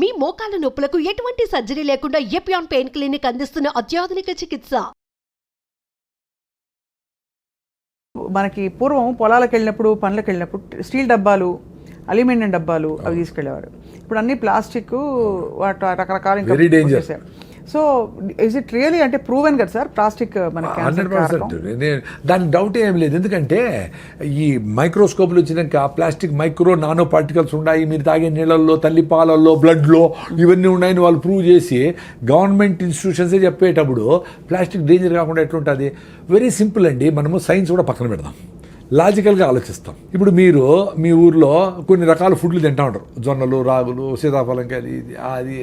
మీ మోకాల నొప్పులకు ఎటువంటి సర్జరీ లేకుండా ఎపియాన్ పెయిన్ క్లినిక్ అందిస్తున్న అత్యాధునిక చికిత్స. మనకి పూర్వం పొలాలకు వెళ్ళినప్పుడు పనులకు వెళ్ళినప్పుడు స్టీల్ డబ్బాలు, అల్యూమినియం డబ్బాలు అవి తీసుకెళ్లేవారు. ఇప్పుడు అన్ని ప్లాస్టిక్ రకరకాల ఇంకా. సో ఇస్ ఇట్ రియలీ అంటే ప్రూవెన్ కదా సార్ ప్లాస్టిక్ మన 100%. దానికి డౌట్ ఏం లేదు. ఎందుకంటే ఈ మైక్రోస్కోప్లు వచ్చినాక ప్లాస్టిక్ మైక్రో నానో పార్టికల్స్ ఉన్నాయి, మీరు తాగే నీళ్ళల్లో, తల్లిపాలల్లో, బ్లడ్లో ఇవన్నీ ఉన్నాయని వాళ్ళు ప్రూవ్ చేసి గవర్నమెంట్ ఇన్స్టిట్యూషన్సే చెప్పేటప్పుడు ప్లాస్టిక్ డేంజర్ కాకుండా ఎట్లుంటుంది? వెరీ సింపుల్ అండి. మనము సైన్స్ కూడా పక్కన పెడదాం, లాజికల్గా ఆలోచిస్తాం. ఇప్పుడు మీరు మీ ఊర్లో కొన్ని రకాల ఫుడ్లు తింటూ ఉంటారు. జొన్నలు, రాగులు, సీతాఫలంకాయలు,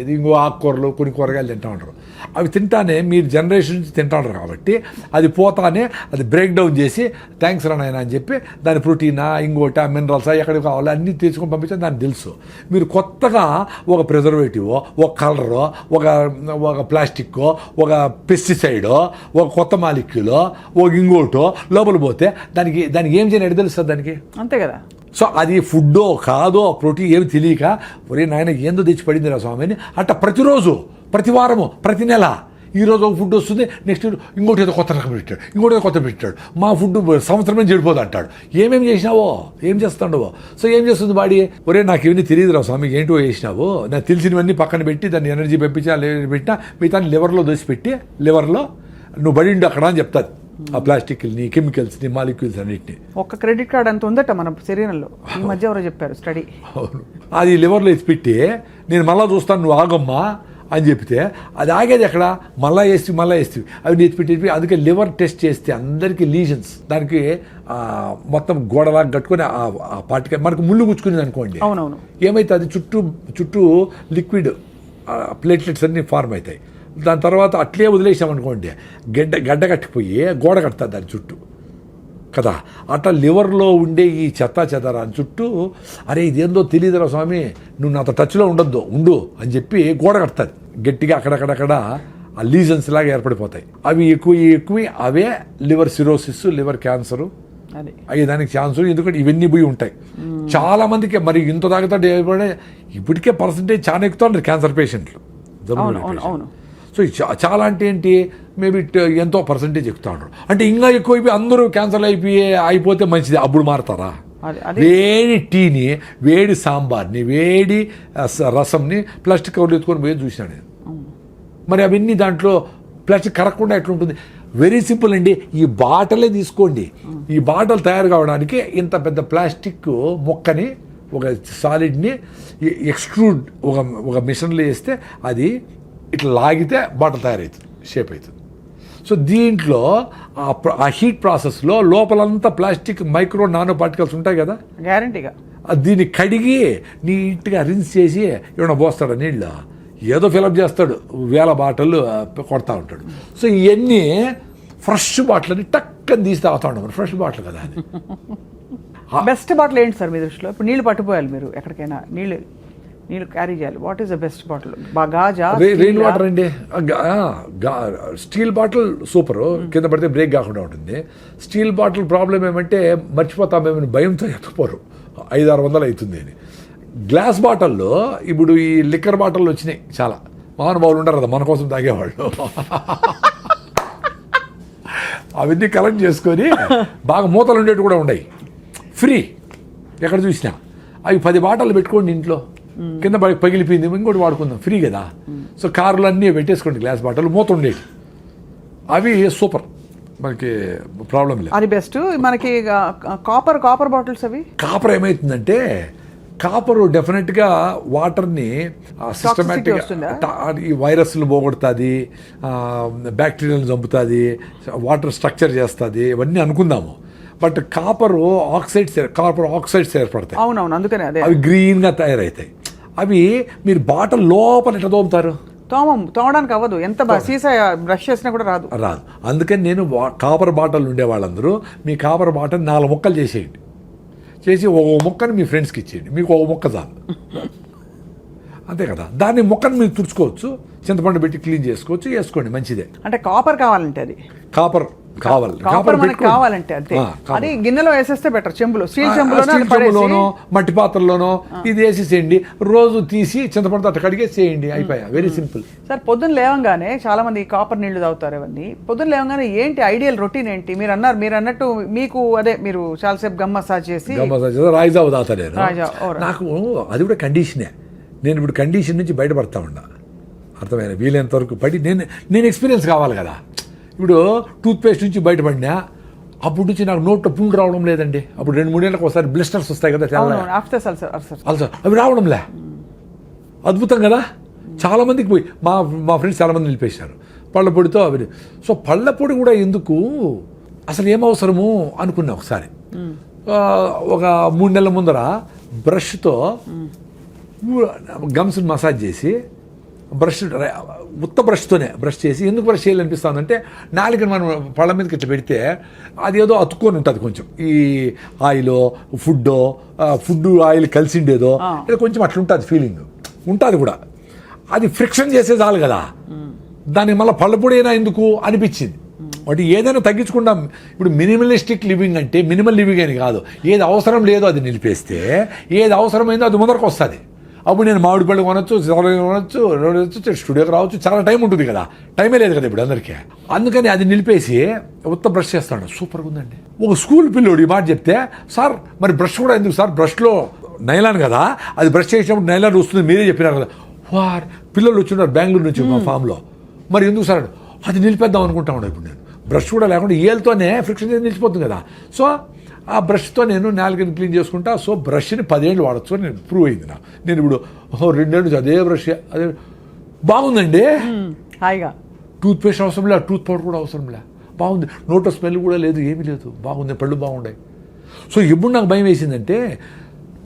ఇది ఇంకో ఆకుకూరలు, కొన్ని కూరగాయలు తింటూ ఉంటారు. అవి తింటానే మీరు జనరేషన్ నుంచి తింటూ ఉంటారు కాబట్టి అది పోతానే అది బ్రేక్ డౌన్ చేసి థ్యాంక్స్ రానాయన అని చెప్పి దాని ప్రోటీనా, ఇంకోట, మినరల్సా, ఎక్కడికి కావాలో అన్నీ తీసుకొని పంపించని దానికి తెలుసు. మీరు కొత్తగా ఒక ప్రిజర్వేటివ్, ఒక కలరో, ఒక ప్లాస్టిక్కో, ఒక పెస్టిసైడో, ఒక కొత్త మాలిక్యూలో, ఒక ఇంకోటో లోపల పోతే దానికి ఏం చేయని తెలుస్తుంది దానికి, అంతే కదా. సో అది ఫుడ్డో కాదో ప్రోటీన్ ఏమి తెలియక ఒరే నాయన ఏందో తెచ్చి పడింది రా స్వామిని అట్ట ప్రతిరోజు, ప్రతి వారము, ప్రతి నెల ఈరోజు ఒక ఫుడ్ వస్తుంది, నెక్స్ట్ ఇంకోటి ఏదో కొత్త రకం పెట్టాడు, ఇంకోటి ఏదో కొత్త పెట్టాడు, మా ఫుడ్ సంవత్సరమే చెడిపోదు అంటాడు. ఏమేమి చేసినావో, ఏం చేస్తాడవో. సో ఏం చేస్తుంది బాడీ? ఒరే నాకు ఇవన్నీ తెలియదు రా స్వామి, ఏంటో చేసినావు, నాకు తెలిసినవన్నీ పక్కన పెట్టి దాన్ని ఎనర్జీ పంపించి పెట్టినా మిగతా లివర్లో దోసిపెట్టి లివర్లో నువ్వు బడిండు అక్కడ అని చెప్తాది. ఆ ప్లాస్టిక్ని, కెమికల్స్ని, మాలిక్యూల్స్ అన్నిటిని. ఒక్క క్రెడిట్ కార్డ్ అంత ఉందట మన శరీరంలో. ఈ మధ్య ఎవరో చెప్పారు స్టడీ. అవును, అది లివర్లో ఎత్తిపెట్టి నేను మళ్ళీ చూస్తాను నువ్వు ఆగమ్మా అని చెప్తే అది ఆగేది ఎక్కడ? మళ్ళీ వేస్తే అవి ఎత్తిపెట్టి. అందుకే లివర్ టెస్ట్ చేస్తే అందరికీ లీజన్స్, దానికి మొత్తం గోడలాగా కట్టుకొని ఆ పార్టికల్ మనకు ముళ్ళు గుచ్చుకునేది అనుకోండి. అవునవును. ఏమైతే అది చుట్టూ లిక్విడ్ ప్లేట్లెట్స్ అన్నీ ఫార్మ్ అవుతాయి. దాని తర్వాత అట్లే వదిలేసామనుకోండి గడ్డ కట్టిపోయి గోడ కడతారు దాని చుట్టూ కదా. అట్లా లివర్లో ఉండే ఈ చెదారాని చుట్టూ అరే ఇదేందో తెలియదురా స్వామి, నువ్వు నాతో టచ్లో ఉండు అని చెప్పి గోడ కడతాది గట్టిగా. అక్కడక్కడక్కడ ఆ లీజన్స్ లాగా ఏర్పడిపోతాయి. అవి ఎక్కువ అవే లివర్ సిరోసిస్, లివర్ క్యాన్సరు అయ్యే దానికి ఛాన్స్. ఎందుకంటే ఇవన్నీ పోయి ఉంటాయి చాలా మందికి. మరి ఇంత తాగుతాడు ఇప్పటికే పర్సంటేజ్ చాలా ఎక్కుతాడు క్యాన్సర్ పేషెంట్లు. సో చాలా అంటే ఏంటి, మేబీ ఎంతో పర్సంటేజ్ ఎక్కుతా ఉంటారు. అంటే ఇంకా ఎక్కువ అందరూ క్యాన్సర్లు అయిపోతే మంచిది. అప్పుడు మారుతారా? వేడి టీని, వేడి సాంబార్ని, వేడి రసంని ప్లాస్టిక్ కవర్లు ఎత్తుకొని పోయి చూసినా నేను. మరి అవన్నీ దాంట్లో ప్లాస్టిక్ కరగకుండా ఎట్లుంటుంది? వెరీ సింపుల్ అండి. ఈ బాటలే తీసుకోండి. ఈ బాటలు తయారు కావడానికి ఇంత పెద్ద ప్లాస్టిక్ మొక్కని, ఒక సాలిడ్ని ఎక్స్ట్రూడ్ ఒక మిషన్లో వేస్తే అది ఇట్లా లాగితే బాటిల్ తయారవుతుంది, షేప్ అవుతుంది. సో దీంట్లో ఆ హీట్ ప్రాసెస్లో లోపలంతా ప్లాస్టిక్ మైక్రో నానో పార్టికల్స్ ఉంటాయి కదా, గ్యారంటీగా. దీన్ని కడిగి నీట్గా రిన్స్ చేసి ఏమైనా పోస్తాడు నీళ్ళు, ఏదో ఫిలప్ చేస్తాడు, 1000 బాటిల్ కొడతా ఉంటాడు. సో ఇవన్నీ ఫ్రెష్ బాటిల్ అని టక్కని తీసి తాగుతా ఉంటాం. ఫ్రెష్ బాటిల్ కదా అది. బెస్ట్ బాటిల్ ఏంటి సార్ మీ దృష్టిలో? ఇప్పుడు నీళ్ళు పట్టుకోవాలి, మీరు ఎక్కడికైనా నీళ్ళు క్యారీ చేయాలి. What is the best bottle? Gaza, rain water అండి. స్టీల్ బాటిల్ సూపర్, కింద పడితే బ్రేక్ కాకుండా ఉంటుంది. స్టీల్ బాటిల్ ప్రాబ్లం ఏమంటే మర్చిపోతామేమని భయంతో ఎత్తపోరు, 500-600 అవుతుంది అని. గ్లాస్ బాటిల్లో ఇప్పుడు ఈ లిక్కర్ బాటిల్ వచ్చినాయి చాలా. మహానుభావులు ఉంటారు కదా మన కోసం తాగేవాళ్ళు. అవన్నీ కలెక్ట్ చేసుకొని బాగా మూతలు ఉండేవి కూడా ఉన్నాయి, ఫ్రీ ఎక్కడ చూసినా. అవి 10 బాటిల్ పెట్టుకోండి ఇంట్లో, కింద పగిలిపోయింది ఇంకోటి వాడుకుందాం, ఫ్రీ కదా. సో కార్లు అన్నీ పెట్టేసుకోండి గ్లాస్ బాటిల్, మూత ఉండేవి. అవి సూపర్, మనకి ప్రాబ్లం లేదు. అది బెస్ట్. మనకి కాపర్ బాటిల్స్, అవి కాపర్ ఏమవుతుందంటే కాపరు డెఫినెట్గా వాటర్ని సిస్టమేటిక్గా ఈ వైరస్లు పోగొడుతుంది, బ్యాక్టీరియాలను చంపుతుంది, వాటర్ స్ట్రక్చర్ చేస్తుంది, ఇవన్నీ అనుకుందాము. బట్ కాపర్ ఆక్సైడ్స్ ఏర్పడతాయి. అవునవును, అందుకనే అవి గ్రీన్గా తయారవుతాయి. అవి మీరు బాటిల్ లోపల ఎట్లా తోముతారు? తోమడానికి అవ్వదు, ఎంత సీసా బ్రష్ చేసినా కూడా రాదు. అందుకని నేను కాపర్ బాటిల్ ఉండే వాళ్ళందరూ మీ కాపర్ బాటిల్ 4 ముక్కలు చేసేయండి, చేసి ఒక ముక్కని మీ ఫ్రెండ్స్కి ఇచ్చేయండి, మీకు ఒక ముక్క చాలు. అంతే కదా. దాన్ని ముక్కను మీరు తుడుచుకోవచ్చు, చింతపండు పెట్టి క్లీన్ చేసుకోవచ్చు, వేసుకోండి, మంచిదే. అంటే కాపర్ కావాలంటే అది కాపర్ కావాలి కాపర్ మనకి కావాలంటే అంతే. అది గిన్నెలో వేసేస్తే బెటర్, చెంబులో, స్టీల్ చెంబులోనో మట్టి పాత్రలోనో ఇది వేసేసేయండి, రోజు తీసి చింతపండు అట్ట కడిగేసేయండి, అయిపోయా. Very simple. సార్ పొద్దున్న లేవంగానే చాలా మంది కాపర్ నీళ్లు తాగుతారు అవన్నీ. పొద్దున్న లేవంగానే ఏంటి ఐడియల్ రొటీన్ ఏంటి? మీరు అన్నట్టు మీకు అదే మీరు చాలాసేపు గమ్ మసాజ్ చేసి రాయిజావు తాగుతా నేను. నాకు అది కూడా కండిషనే. నేను ఇప్పుడు కండిషన్ నుంచి బయటపడతా ఉన్నా, అర్థమైనా వీలైనంత వరకు పడి నేను ఎక్స్పీరియన్స్ కావాలి కదా. ఇప్పుడు టూత్పేస్ట్ నుంచి బయటపడినా అప్పటి నుంచి నాకు నోట్లో పుండు రావడం లేదండి. అప్పుడు 2-3 ఏళ్ళకి ఒకసారి బ్లిస్టర్స్ వస్తాయి కదా, అల్సర్, అవి రావడంలే. అద్భుతం కదా. చాలామందికి పోయి మా ఫ్రెండ్స్ చాలామంది నిలిపేశారు పళ్ళ పొడితో అవి. సో పళ్ళ పొడి కూడా ఎందుకు, అసలు ఏమవసరము అనుకున్నా ఒకసారి. ఒక 3 నెలల ముందర బ్రష్తో గమ్స్ని మసాజ్ చేసి ఉత్త బ్రష్తోనే బ్రష్ చేసి, ఎందుకు బ్రష్ చేయాలనిపిస్తుందంటే నాలుకని మనం పళ్ళ మీదకి ఇట్లా పెడితే అది ఏదో అతుక్కొని ఉంటుంది కొంచెం, ఈ ఆయిల్ ఫుడ్ ఆయిల్ కలిసిండేదో కొంచెం అట్లా ఉంటుంది, ఫీలింగ్ ఉంటుంది కూడా. అది ఫ్రిక్షన్ చేసే చాలు కదా, దానికి మళ్ళీ పళ్ళపొడి అయినా ఎందుకు అనిపించింది. వాటి ఏదైనా తగ్గించుకుంటాం. ఇప్పుడు మినిమలిస్టిక్ లివింగ్ అంటే మినిమల్ లివింగ్ అని కాదు, ఏది అవసరం లేదో అది నిలిపేస్తే ఏది అవసరమైందో అది ముందరకు వస్తుంది. అప్పుడు నేను మామిడి పళ్ళు కొనొచ్చు, స్టూడియోకి రావచ్చు, చాలా టైం ఉంటుంది కదా, టైమే లేదు కదా ఇప్పుడు అందరికీ. అందుకని అది నిలిపేసి ఉత్త బ్రష్ చేస్తాడు, సూపర్గా ఉందండి. ఒక స్కూల్ పిల్లోడు ఈ మాట చెప్తే, సార్ మరి బ్రష్ కూడా ఎందుకు సార్, బ్రష్లో నైలాన్ కదా, అది బ్రష్ చేసినప్పుడు నైలాన్ వస్తుంది మీరే చెప్పినారు కదా. వార్ పిల్లలు వచ్చిన్నారు బెంగళూరు నుంచి మా ఫామ్లో, మరి ఎందుకు సార్ అది నిలిపేద్దాం అనుకుంటా ఉన్నాను. ఇప్పుడు నేను బ్రష్ కూడా లేకుండా ఏళ్ళతోనే ఫ్రిక్షన్ చేసి నిలిచిపోతుంది కదా. సో ఆ బ్రష్తో నేను నాలుగని క్లీన్ చేసుకుంటా. సో బ్రష్ని 10 ఏళ్ళు వాడచ్చు అని నేను ప్రూవ్ అయింది నాకు. నేను ఇప్పుడు 2 ఏళ్ళు అదే బ్రష్, అదే బాగుందండి. హాయిగా టూత్పేస్ట్ అవసరం లే, టూత్ పౌడర్ కూడా అవసరం లే, బాగుంది. నోట్లో స్మెల్ కూడా లేదు, ఏమీ లేదు, బాగుంది, పళ్ళు బాగున్నాయి. సో ఎప్పుడు నాకు భయం వేసిందంటే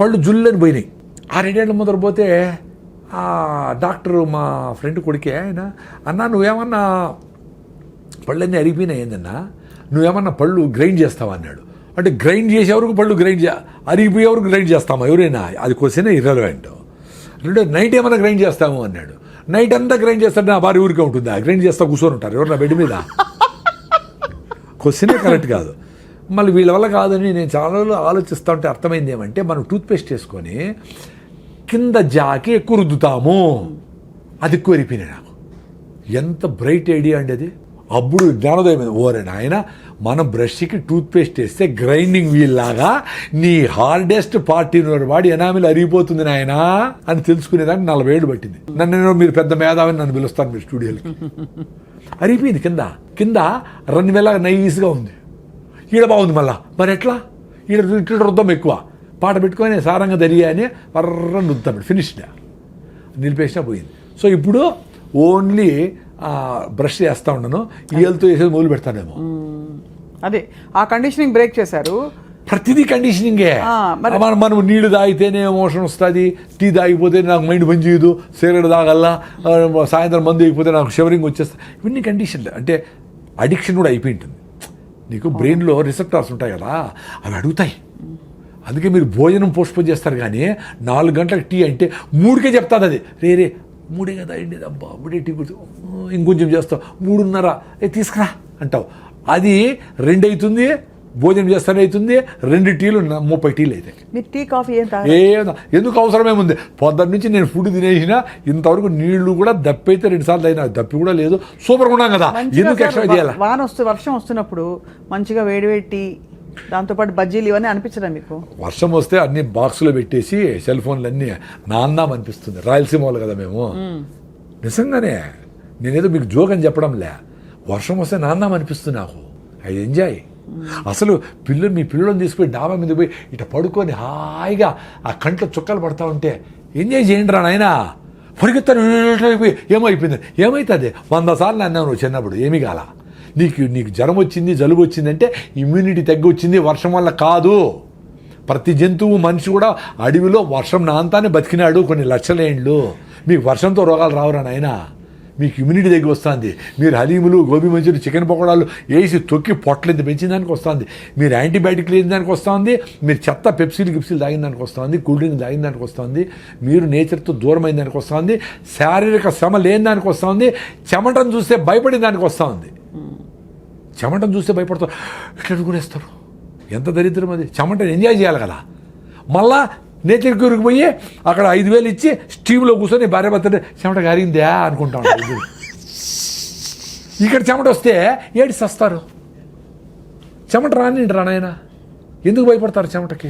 పళ్ళు జుల్లని పోయినాయి. ఆ 2 ఏళ్ళ ముందర పోతే ఆ డాక్టరు మా ఫ్రెండ్ కొడుకే ఆయన, అన్నా నువ్వేమన్నా పళ్ళన్నీ అరిగిపోయినాయి ఏందన్నా, నువ్వేమన్నా పళ్ళు గ్రైండ్ చేస్తావా అన్నాడు. అంటే గ్రైండ్ చేసేవరకు పళ్ళు అరిగిపోయేవరకు గ్రైండ్ చేస్తామా ఎవరైనా, అది క్వశ్చన్ ఇర్రెలవెంట్. రెండో నైట్ ఏమైనా గ్రైండ్ చేస్తాము అన్నాడు. నైట్ అంతా గ్రైండ్ చేస్తాడు, నా భార్య ఊరికే ఉంటుందా, గ్రైండ్ చేస్తా కూర్చొని ఉంటారు ఎవరు నా బెడ్ మీద. క్వశ్చనే కరెక్ట్ కాదు. మళ్ళీ వీళ్ళ వల్ల కాదని నేను చాలా రోజులు ఆలోచిస్తూ ఉంటే అర్థమైంది ఏమంటే, మనం టూత్పేస్ట్ చేసుకొని కింద జాకి ఎక్కువ రుద్దుతాము, అది ఎక్కువ అరిపోయినాయి నాకు. ఎంత బ్రైట్ ఐడియా అండి అది. అప్పుడు జ్ఞానోదయం ఓరే నాయన, మనం బ్రష్కి టూత్పేస్ట్ వేస్తే గ్రైండింగ్ వీల్ లాగా నీ హార్డెస్ట్ పార్టీ వాడి ఎనామిల్ అరిగిపోతుంది నాయన అని తెలుసుకునేదానికి 40 ఏళ్ళు పట్టింది. నన్ను మీరు పెద్ద మేధావిని నన్ను పిలుస్తాను మీరు స్టూడియోలకి. అరిగిపోయింది కింద రన్నివేలాగా నైస్గా ఉంది, ఈడ బాగుంది. మళ్ళా మరి ఎట్లా ఈడ రుద్దం ఎక్కువ, పాట పెట్టుకొని సారంగా దరిగా అని వర్రని రుద్దాం, ఫినిష్డ్, నిలిపేసినా పోయింది. సో ఇప్పుడు ఓన్లీ బ్రష్ చేస్తూ ఉండను, ఈలతో వేసేది మొదలు పెడతానేమో. అదే ఆ కండిషనింగ్ బ్రేక్ చేశారు. ప్రతిదీ కండిషనింగే. మనం నీళ్లు తాగితేనే ఎమోషన్ వస్తుంది, టీ తాగిపోతే నాకు మైండ్ పని చేయదు, సిగరెట్ తాగల్లా, సాయంత్రం మందు అయిపోతే నాకు షవరింగ్ వచ్చేస్తుంది. ఇవన్నీ కండిషన్లు. అంటే అడిక్షన్ కూడా అయిపోయి ఉంటుంది. నీకు బ్రెయిన్లో రిసెప్టార్స్ ఉంటాయి కదా, అవి అడుగుతాయి. అందుకే మీరు భోజనం పోస్ట్పోన్ చేస్తారు, కానీ 4 గంటలకు టీ అంటే 3కే చెప్తాది అది. రే 3 కదా అండి, అబ్బా 3 టీ కూర్చో, ఇంకొంచెం చేస్తావు, 3:30 తీసుకురా అంటావు. అది 2 అవుతుంది, భోజనం చేస్తానే అవుతుంది, 2 టీలు 30 టీలు అవుతాయి. మీరు టీ కాఫీ ఎందుకు అవసరమేముంది? పొద్దున్న నుంచి నేను ఫుడ్ తినేసినా ఇంతవరకు నీళ్లు కూడా దప్పి అయితే 2 సార్లు అయినా, దప్పి కూడా లేదు, సూపర్గా ఉన్నాం కదా, ఎందుకు ఎక్స్ట్రా చేయాలి? వర్షం వస్తున్నప్పుడు మంచిగా వేడివేడి టీ, దాంతోపాటు బజ్జీలు ఇవన్నీ అనిపించదా మీకు? వర్షం వస్తే అన్ని బాక్స్లో పెట్టేసి సెల్ ఫోన్లు అన్నీ నాందాం అనిపిస్తుంది. రాయలసీమ వాళ్ళు కదా మేము, నిజంగానే నేనేదో మీకు జోక్ అని చెప్పడంలే. వర్షం వస్తే నాందాం అనిపిస్తుంది నాకు, ఐ ఎంజాయ్. అసలు మీ పిల్లలను తీసుకుపోయి డాబా మీద పోయి ఇట్లా పడుకొని హాయిగా ఆ కంట్లో చుక్కలు పడతా ఉంటే ఎంజాయ్ చేయండి రా నాయనా. పరిగెత్తాను ఏమైపోయింది, ఏమవుతుంది 100 సార్లు అన్నావు నువ్వు చిన్నప్పుడు, ఏమీ కాల. నీకు జ్వరం వచ్చింది, జలుబు వచ్చిందంటే ఇమ్యూనిటీ తగ్గి వచ్చింది, వర్షం వల్ల కాదు. ప్రతి జంతువు, మనిషి కూడా అడవిలో వర్షం నాంతానే బతికినాడు కొన్ని లక్షల ఏండ్లు. మీకు వర్షంతో రోగాలు రావురా నాయనా, మీకు ఇమ్యూనిటీ దగ్గర వస్తుంది. మీరు హలీములు, గోబీ మంచూరియా, చికెన్ పకోడాలు వేసి తొక్కి పొట్లెంత పెంచిన దానికి వస్తుంది, మీరు యాంటీబయాటిక్ లేని దానికి వస్తుంది, మీరు చెత్త పెప్సీలు తాగిన దానికి వస్తుంది, కూల్ డ్రింక్ తాగిన దానికి వస్తుంది, మీరు నేచర్తో దూరమైన దానికి వస్తుంది, శారీరక శ్రమ లేని దానికి వస్తుంది, చెమటను చూస్తే భయపడిన దానికి వస్తుంది. చెమటను చూస్తే భయపడతారు, ఇట్లా అనుకునేస్తారు. ఎంత దరిద్రం అది. చెమటను ఎంజాయ్ చేయాలి కదా. మళ్ళా నేచర్ క్యూర్కి పోయి అక్కడ 5,000 ఇచ్చి స్టీమ్లో కూర్చొని భార్య భర్త చెమట గారిందా అనుకుంటా ఉంటారు. ఇక్కడ చెమట వస్తే ఏడిసి వస్తారు. చెమట రానిండి రానాయన, ఎందుకు భయపడతారు చెమటకి?